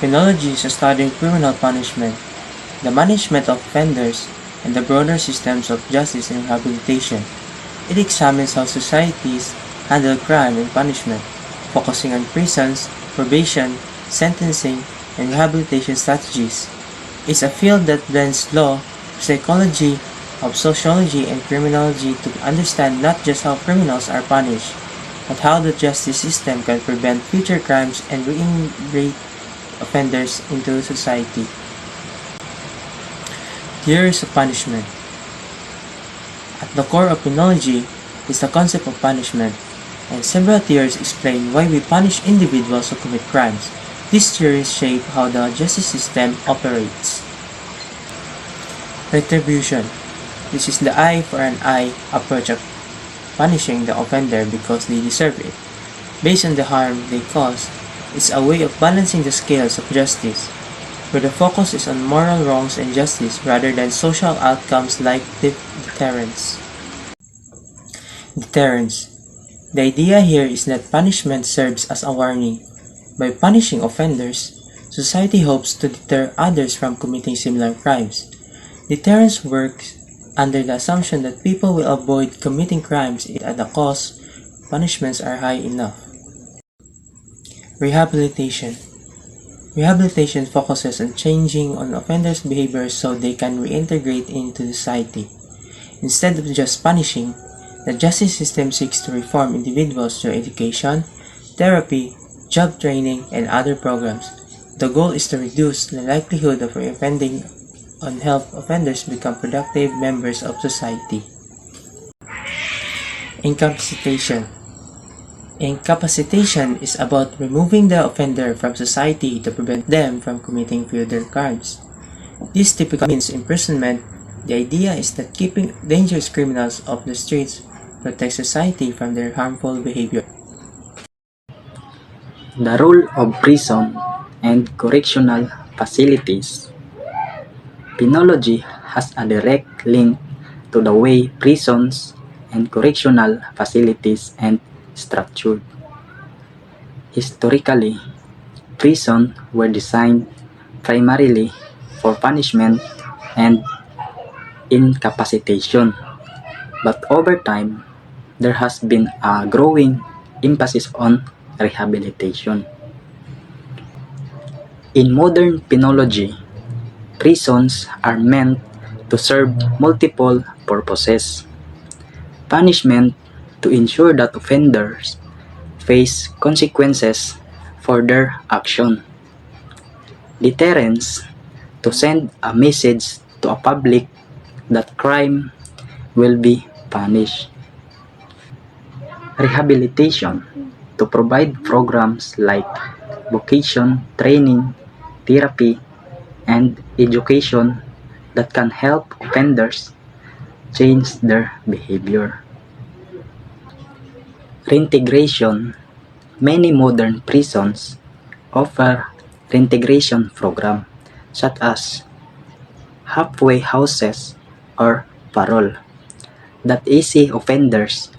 Criminology is a study of criminal punishment, the management of offenders, and the broader systems of justice and rehabilitation. It examines how societies handle crime and punishment, focusing on prisons, probation, sentencing, and rehabilitation strategies. It's a field that blends law, psychology, of sociology, and criminology to understand not just how criminals are punished, but how the justice system can prevent future crimes and reintegrate offenders into society. Theories of punishment. At the core of criminology is the concept of punishment, and several theories explain why we punish individuals who commit crimes. These theories shape how the justice system operates. Retribution. This is the eye for an eye approach of punishing the offender because they deserve it. Based on the harm they cause, it's a way of balancing the scales of justice, where the focus is on moral wrongs and justice rather than social outcomes like deterrence. Deterrence. The idea here is that punishment serves as a warning. By punishing offenders, society hopes to deter others from committing similar crimes. Deterrence works under the assumption that people will avoid committing crimes if at the cost punishments are high enough. Rehabilitation. Rehabilitation focuses on changing on offenders' behavior so they can reintegrate into society. Instead of just punishing, the justice system seeks to reform individuals through education, therapy, job training, and other programs. The goal is to reduce the likelihood of reoffending and help offenders become productive members of society. Incapacitation. Incapacitation is about removing the offender from society to prevent them from committing further crimes. This typically means imprisonment. The idea is that keeping dangerous criminals off the streets protects society from their harmful behavior. The role of prison and correctional facilities. Criminology has a direct link to the way prisons and correctional facilities and structured. Historically, prisons were designed primarily for punishment and incapacitation, but over time, there has been a growing emphasis on rehabilitation. In modern criminology, prisons are meant to serve multiple purposes. Punishment to ensure that offenders face consequences for their action. Deterrence to send a message to a public that crime will be punished. Rehabilitation to provide programs like vocation training, therapy, and education that can help offenders change their behavior. Reintegration. Many modern prisons offer reintegration programs such as halfway houses or parole that ease offenders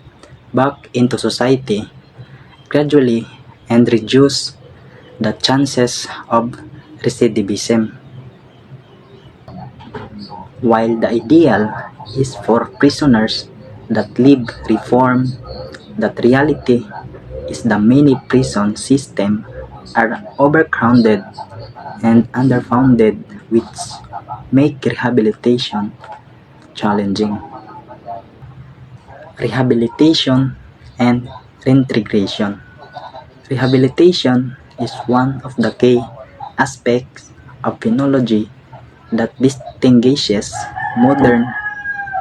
back into society gradually and reduce the chances of recidivism. While the ideal is for prisoners that live reformed, that reality is the many prison systems are overcrowded and underfunded, which make rehabilitation challenging. Rehabilitation and reintegration. Rehabilitation is one of the key aspects of criminology that distinguishes modern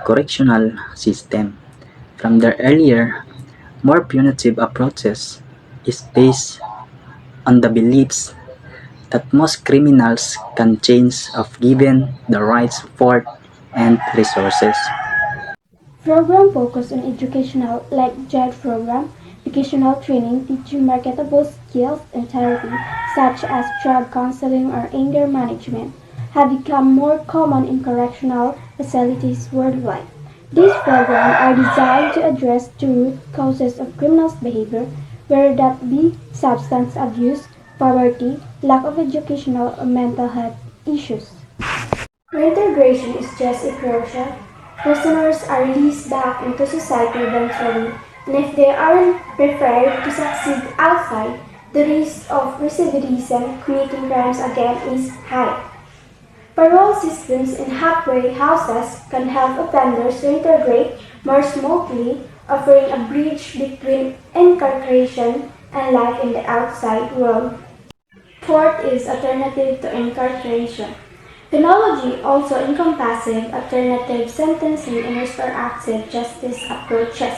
correctional system from the earlier, more punitive approaches is based on the beliefs that most criminals can change if given the right support and resources. Program focus on educational like JED program, vocational training teaching marketable skills and therapy such as drug counseling or anger management have become more common in correctional facilities worldwide. These programs are designed to address the root causes of criminals' behavior, whether that be substance abuse, poverty, lack of educational or mental health issues. Reintegration is just a crucial. Prisoners are released back into society eventually, and if they aren't prepared to succeed outside, the risk of recidivism, committing crimes again, is high. Parole systems in halfway houses can help offenders reintegrate more smoothly, offering a bridge between incarceration and life in the outside world. Fourth is alternative to incarceration. Penology also encompasses alternative sentencing and restorative justice approaches.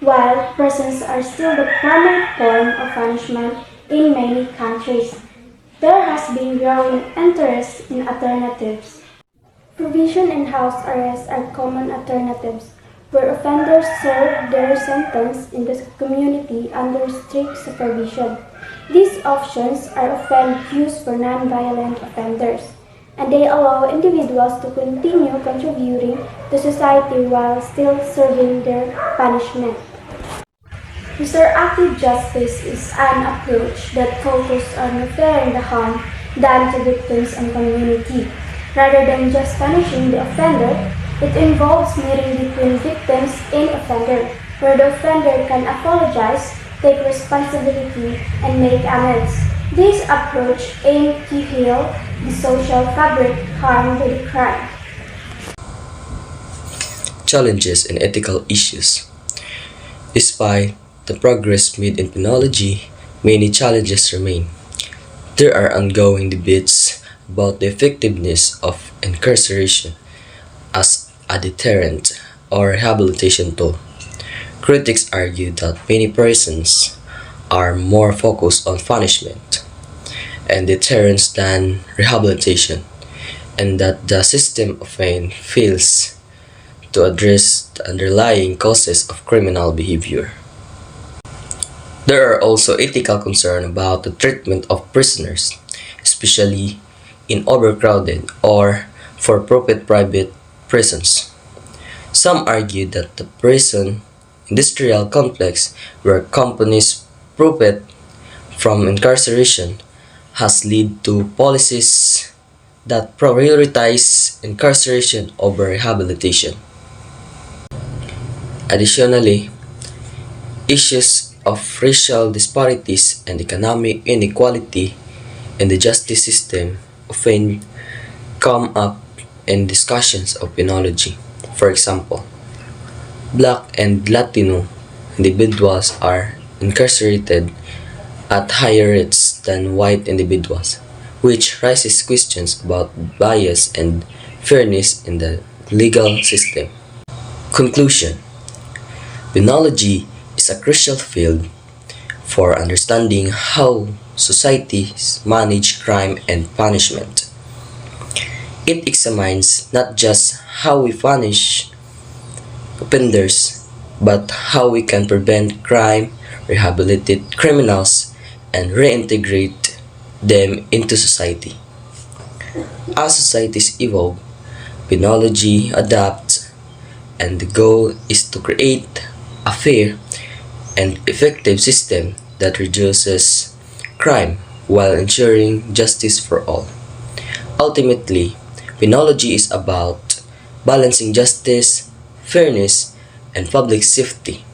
While prisons are still the primary form of punishment in many countries, there has been growing interest in alternatives. Provision and house arrest are common alternatives, where offenders serve their sentence in the community under strict supervision. These options are often used for nonviolent offenders, and they allow individuals to continue contributing to society while still serving their punishment. Restorative justice is an approach that focuses on repairing the harm done to victims and community. Rather than just punishing the offender, it involves meeting between victims and offender, where the offender can apologize, take responsibility, and make amends. This approach aims to heal the social fabric harmed by the crime. Challenges and ethical issues. Despite the progress made in penology, many challenges remain. There are ongoing debates about the effectiveness of incarceration as a deterrent or rehabilitation tool. Critics argue that many persons are more focused on punishment and deterrence than rehabilitation, and that the system often fails to address the underlying causes of criminal behavior. There are also ethical concerns about the treatment of prisoners, especially in overcrowded or for-profit private prisons. Some argue that the prison industrial complex, where companies profit from incarceration, has led to policies that prioritize incarceration over rehabilitation. Additionally, issues of racial disparities and economic inequality in the justice system often come up in discussions of penology. For example, Black and Latino individuals are incarcerated at higher rates than white individuals, which raises questions about bias and fairness in the legal system. Conclusion: penology is a crucial field for understanding how societies manage crime and punishment. It examines not just how we punish offenders, but how we can prevent crime, rehabilitate criminals, and reintegrate them into society. As societies evolve, penology adapts, and the goal is to create a fair and effective system that reduces crime while ensuring justice for all. Ultimately, penology is about balancing justice, fairness, and public safety.